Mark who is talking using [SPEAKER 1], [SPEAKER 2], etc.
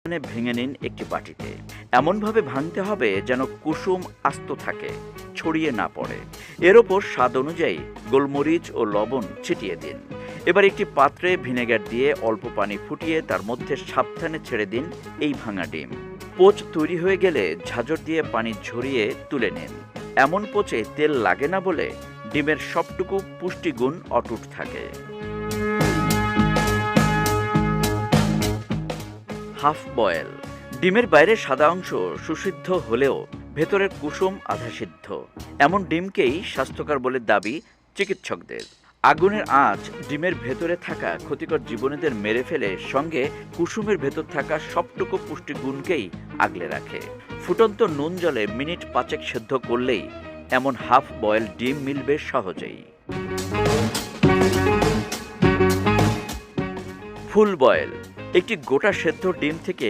[SPEAKER 1] ভেঙে নিন একটি বাটিতে। এমনভাবে ভাঙতে হবে যেন কুসুম আস্ত থাকে, ছড়িয়ে না পড়ে। এর ওপর স্বাদ অনুযায়ী গোলমরিচ ও লবণ ছিটিয়ে দিন। এবার একটি পাত্রে ভিনেগার দিয়ে অল্প পানি ফুটিয়ে তার মধ্যে সাবধানে ছেড়ে দিন এই ভাঙা ডিম। পোচ তৈরি হয়ে গেলে ঝাঁঝর দিয়ে পানি ঝরিয়ে তুলে নিন। এমন পোচে তেল লাগে না বলে ডিমের সবটুকু পুষ্টিগুণ অটুট থাকে। Half boil. ডিমের বাইরের সাদা অংশ সুসিদ্ধ হলেও ভেতরের কুসুম আধা সিদ্ধ। এমন ডিমকেই স্বাস্থ্যকর বলে দাবি চিকিৎসকদের। আগুনের আঁচ ডিমের ভেতরে থাকা ক্ষতিকর জীবাণুদের মেরে ফেলে, সঙ্গে কুসুমের ভেতর থাকা সবটুকু পুষ্টিগুণকেই আগলে রাখে। ফুটন্ত নুন জলে মিনিট 5 সেদ্ধ করলেই এমন হাফ বয়েল ডিম মিলবে সহজেই। Full boil. একটি গোটা সেদ্ধ ডিম থেকে